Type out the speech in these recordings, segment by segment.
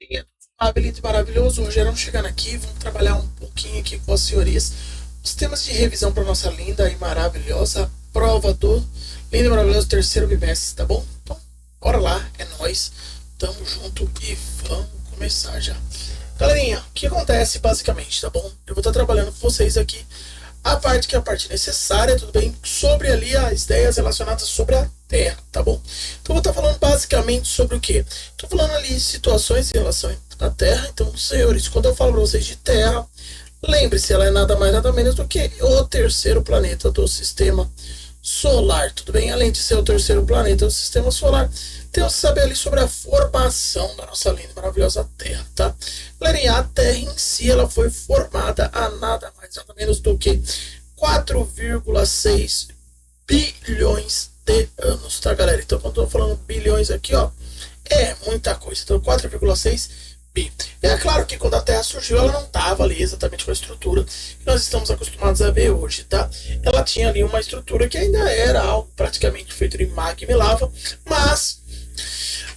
Lindo, maravilhoso, Rogerão chegando aqui, vamos trabalhar um pouquinho aqui com as senhorias os temas de revisão para nossa linda e maravilhosa prova do lindo e maravilhoso terceiro bimestre, tá bom? Então, bora lá, é nóis, tamo junto e vamos começar já. Galerinha, o que acontece basicamente, tá bom? Eu vou estar trabalhando com vocês aqui a parte que é a parte necessária, tudo bem? Sobre ali as ideias relacionadas sobre a Terra, tá bom? Então eu vou estar falando basicamente sobre o quê? Estou falando ali situações em relação à Terra. Então, senhores, quando eu falo para vocês de Terra, lembre-se, ela é nada mais nada menos do que o terceiro planeta do sistema solar, tudo bem? Além de ser o terceiro planeta do sistema solar, temos que saber ali sobre a formação da nossa linda e maravilhosa Terra, tá? Galerinha, a Terra em si, ela foi formada há nada mais nada menos do que 4,6 bilhões de anos, tá, galera? Então, quando eu tô falando bilhões aqui, ó, é muita coisa. Então, 4,6 bi. E é claro que quando a Terra surgiu, ela não estava ali exatamente com a estrutura que nós estamos acostumados a ver hoje, tá? Ela tinha ali uma estrutura que ainda era algo praticamente feito de magma e lava, mas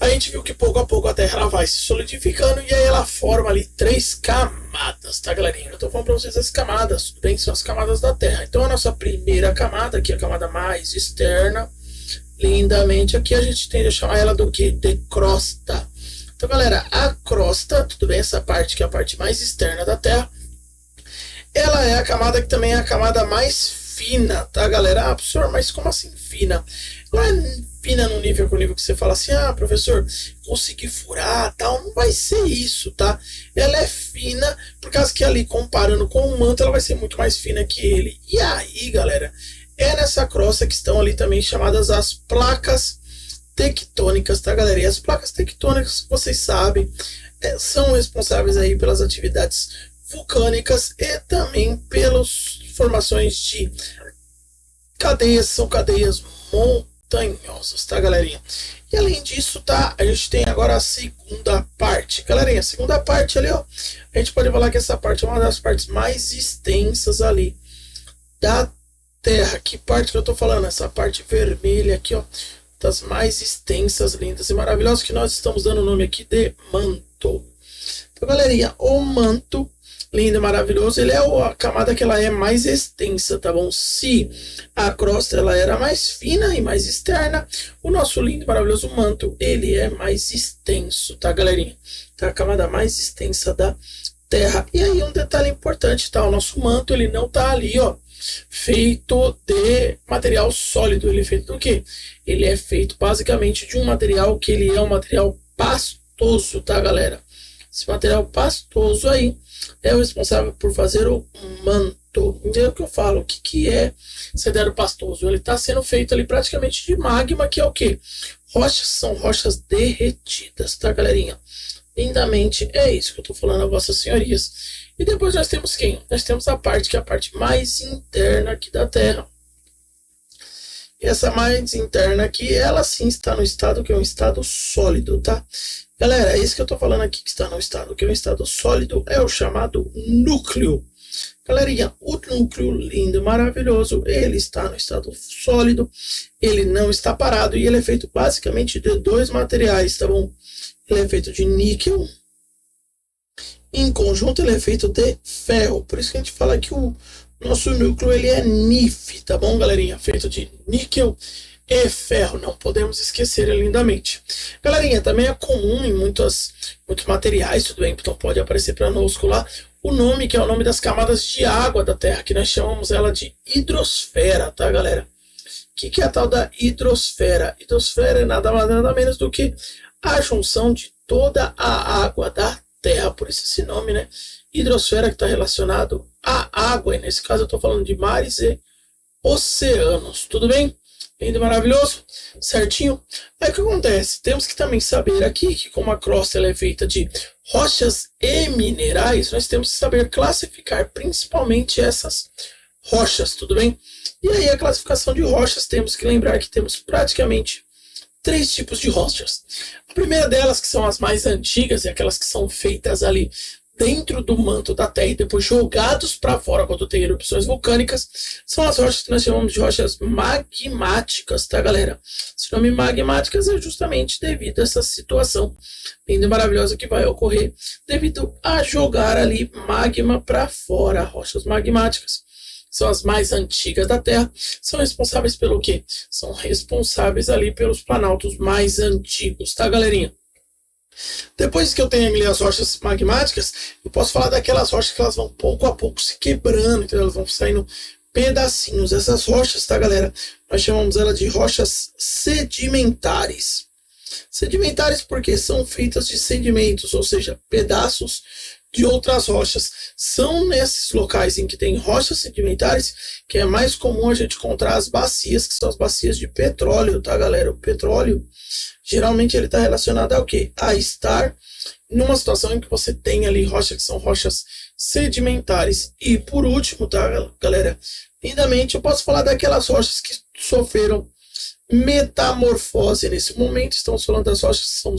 a gente viu que pouco a pouco a Terra ela vai se solidificando e aí ela forma ali 3 camadas, tá, galerinha? Eu tô falando pra vocês as camadas, tudo bem? São as camadas da Terra. Então a nossa primeira camada, que é a camada mais externa, lindamente, aqui a gente tende a chamar ela do que? De crosta. Então, galera, a crosta, tudo bem? Essa parte que é a parte mais externa da Terra, ela é a camada que também é a camada mais fina, tá, galera? Ah, professor, mas como assim fina? Não é fina no nível que você fala assim, ah, professor, consegui furar, tal, não vai ser isso, tá? Ela é fina, por causa que ali, comparando com o manto, ela vai ser muito mais fina que ele. E aí, galera, é nessa crosta que estão ali também chamadas as placas tectônicas, tá, galera? E as placas tectônicas, vocês sabem, são responsáveis aí pelas atividades vulcânicas e também pelas formações de cadeias, são cadeias montanhosas, tá, galerinha? E além disso, tá, a gente tem agora a segunda parte. Galerinha, a segunda parte ali, ó, a gente pode falar que essa parte é uma das partes mais extensas ali da Terra. Que parte que eu tô falando? Essa parte vermelha aqui, ó, das mais extensas, lindas e maravilhosas, que nós estamos dando o nome aqui de manto. Então, galerinha, o manto, lindo e maravilhoso, ele é a camada que ela é mais extensa, tá bom? Se a crosta ela era mais fina e mais externa, o nosso lindo e maravilhoso manto, ele é mais extenso, tá, galerinha? Tá, a camada mais extensa da Terra. E aí um detalhe importante, tá? O nosso manto, ele não tá ali, ó, feito de material sólido. Ele é feito do quê? Ele é feito basicamente de um material que ele é um material pastoso, tá, galera? Esse material pastoso aí é o responsável por fazer o manto. Entendeu o que eu falo? O que é cenário pastoso? Ele está sendo feito ali praticamente de magma, que é o quê? Rochas, são rochas derretidas, tá, galerinha? Lindamente, é isso que eu estou falando a vossas senhorias. E depois nós temos quem? Nós temos a parte que é a parte mais interna aqui da Terra. E essa mais interna aqui, ela sim está no estado que é um estado sólido, tá? Galera, é isso que eu estou falando aqui, que está no estado que é um estado sólido, é o chamado núcleo. Galerinha, o núcleo lindo, maravilhoso, ele está no estado sólido, ele não está parado e ele é feito basicamente de 2 materiais, tá bom? Ele é feito de níquel. Em conjunto, ele é feito de ferro. Por isso que a gente fala que o nosso núcleo ele é NiF, tá bom, galerinha? Feito de níquel e ferro. Não podemos esquecer lindamente. Galerinha, também é comum em muitos materiais, tudo bem? Então pode aparecer para nós lá o nome, que é o nome das camadas de água da Terra, que nós chamamos ela de hidrosfera, tá, galera? O que é a tal da hidrosfera? Hidrosfera é nada mais nada menos do que a junção de toda a água da Terra, por isso esse nome, né? Hidrosfera, que está relacionado à água, e nesse caso eu estou falando de mares e oceanos, tudo bem? Lindo, maravilhoso? Certinho? Aí o que acontece? Temos que também saber aqui que como a crosta ela é feita de rochas e minerais, nós temos que saber classificar principalmente essas rochas, tudo bem? E aí a classificação de rochas, temos que lembrar que temos praticamente 3 tipos de rochas. A primeira delas, que são as mais antigas, e aquelas que são feitas ali dentro do manto da Terra e depois jogados para fora quando tem erupções vulcânicas, são as rochas que nós chamamos de rochas magmáticas, tá, galera? Esse nome magmáticas é justamente devido a essa situação linda e maravilhosa que vai ocorrer devido a jogar ali magma para fora. Rochas magmáticas são as mais antigas da Terra, são responsáveis pelo quê? São responsáveis ali pelos planaltos mais antigos, tá, galerinha? Depois que eu tenho ali as rochas magmáticas, eu posso falar daquelas rochas que elas vão pouco a pouco se quebrando, então elas vão saindo pedacinhos. Essas rochas, tá, galera? Nós chamamos elas de rochas sedimentares. Sedimentares porque são feitas de sedimentos, ou seja, pedaços de outras rochas. São nesses locais em que tem rochas sedimentares que é mais comum a gente encontrar as bacias, que são as bacias de petróleo, tá, galera? O petróleo, geralmente ele está relacionado ao quê? A estar numa situação em que você tem ali rochas que são rochas sedimentares. E por último, tá, galera? Lindamente, eu posso falar daquelas rochas que sofreram metamorfose nesse momento. Estamos falando das rochas que são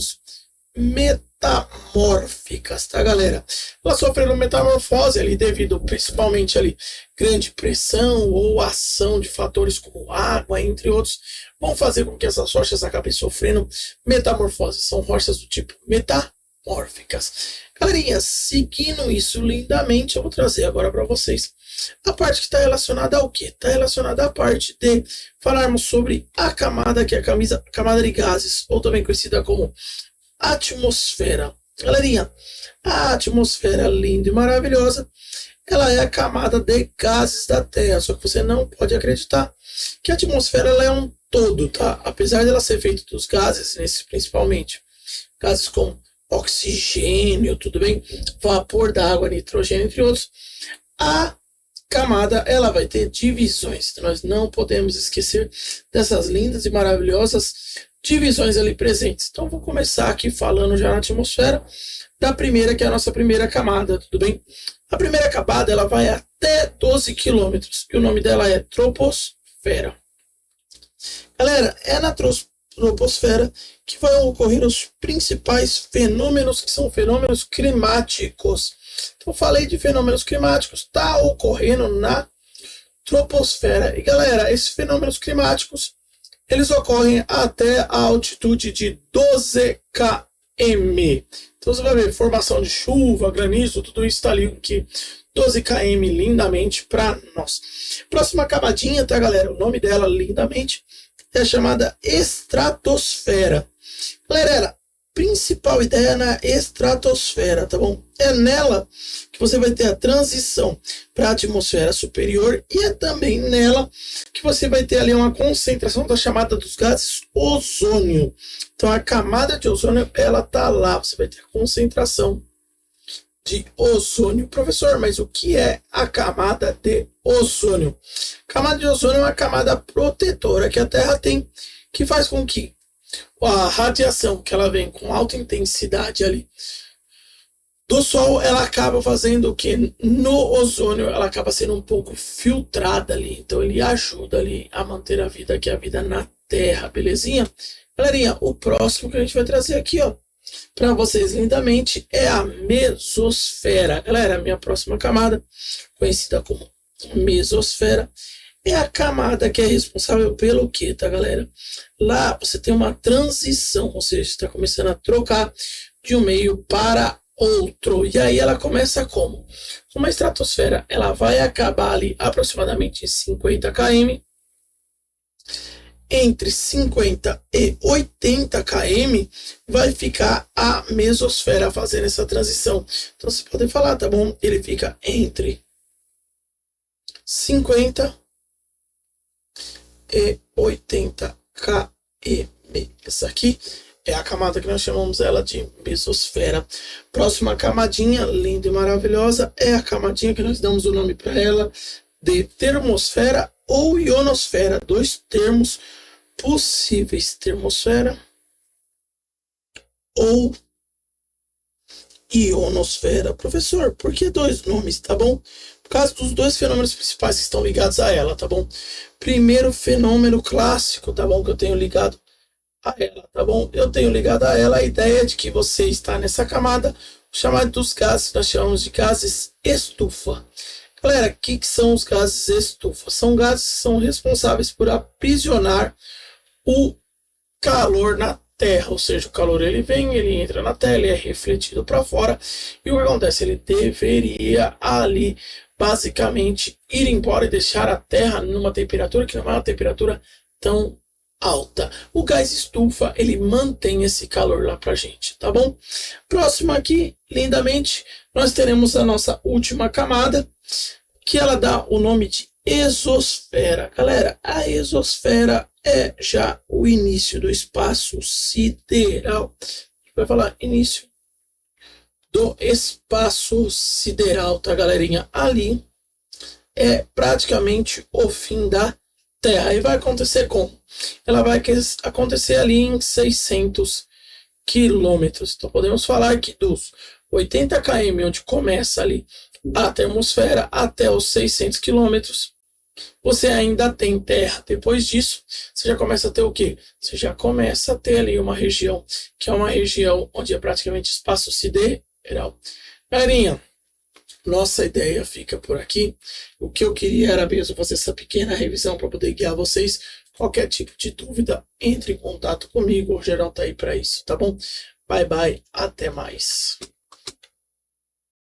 metamórficas, tá, galera? Elas sofreram metamorfose ali devido principalmente ali grande pressão ou ação de fatores como água, entre outros, vão fazer com que essas rochas acabem sofrendo metamorfose. São rochas do tipo metamórficas. Galerinha, seguindo isso lindamente, eu vou trazer agora para vocês a parte que está relacionada ao quê? Está relacionada à parte de falarmos sobre a camada, que é a camada de gases, ou também conhecida como atmosfera. Galerinha, a atmosfera linda e maravilhosa, ela é a camada de gases da Terra, só que você não pode acreditar que a atmosfera ela é um todo, tá? Apesar dela ser feita dos gases, principalmente gases como oxigênio, tudo bem? Vapor d'água, nitrogênio, entre outros, a camada ela vai ter divisões. Nós não podemos esquecer dessas lindas e maravilhosas divisões ali presentes. Então vou começar aqui falando já na atmosfera da primeira, que é a nossa primeira camada, tudo bem? A primeira camada ela vai até 12 quilômetros e o nome dela é troposfera. Galera, é na troposfera que vão ocorrer os principais fenômenos, que são fenômenos climáticos. Então falei de fenômenos climáticos, está ocorrendo na troposfera. E galera, esses fenômenos climáticos eles ocorrem até a altitude de 12 km. Então você vai ver formação de chuva, granizo, tudo isso está ali que 12 km lindamente para nós. Próxima camadinha, tá, galera? O nome dela lindamente é chamada estratosfera. Galera, principal ideia na estratosfera, tá bom? É nela que você vai ter a transição para a atmosfera superior e é também nela que você vai ter ali uma concentração da chamada dos gases ozônio. Então a camada de ozônio, ela tá lá, você vai ter a concentração de ozônio. Professor, mas o que é a camada de ozônio? A camada de ozônio é uma camada protetora que a Terra tem, que faz com que a radiação que ela vem com alta intensidade ali do Sol, ela acaba fazendo o que? No ozônio, ela acaba sendo um pouco filtrada ali. Então ele ajuda ali a manter a vida, que é a vida na Terra, belezinha? Galerinha, o próximo que a gente vai trazer aqui, ó, para vocês lindamente, é a mesosfera. Galera, a minha próxima camada, conhecida como mesosfera, é a camada que é responsável pelo quê, tá, galera? Lá você tem uma transição, ou seja, está começando a trocar de um meio para outro. E aí ela começa como? Uma estratosfera, ela vai acabar ali aproximadamente em 50 km. Entre 50 e 80 km vai ficar a mesosfera fazendo essa transição. Então você pode falar, tá bom? Ele fica entre 50 e 80 km. Essa aqui é a camada que nós chamamos ela de mesosfera. Próxima camadinha, linda e maravilhosa, é a camadinha que nós damos o nome para ela de termosfera ou ionosfera. Dois termos possíveis, termosfera ou ionosfera. Professor, por que dois nomes, tá bom? Por causa dos dois fenômenos principais que estão ligados a ela, tá bom? Primeiro fenômeno clássico, tá bom? Que eu tenho ligado a ela, tá bom? Eu tenho ligado a ela a ideia de que você está nessa camada, o chamado dos gases, nós chamamos de gases estufa. Galera, o que são os gases estufa? São gases que são responsáveis por aprisionar o calor na Terra, ou seja, o calor ele vem, ele entra na Terra, ele é refletido para fora, e o que acontece? Ele deveria ali, basicamente, ir embora e deixar a Terra numa temperatura que não é uma temperatura tão alta. O gás estufa, ele mantém esse calor lá pra gente, tá bom? Próximo aqui, lindamente, nós teremos a nossa última camada, que ela dá o nome de exosfera. Galera, a exosfera é já o início do espaço sideral. A gente vai falar início do espaço sideral, tá, galerinha? Ali é praticamente o fim da Terra. E vai acontecer como? Ela vai acontecer ali em 600 quilômetros. Então podemos falar que dos 80 km, onde começa ali a atmosfera, até os 600 quilômetros, você ainda tem terra. Depois disso, você já começa a ter o quê? Você já começa a ter ali uma região, que é uma região onde é praticamente espaço sideral. Galerinha, nossa ideia fica por aqui. O que eu queria era mesmo fazer essa pequena revisão para poder guiar vocês. Qualquer tipo de dúvida, entre em contato comigo. O Gerão tá aí para isso, tá bom? Bye, bye. Até mais.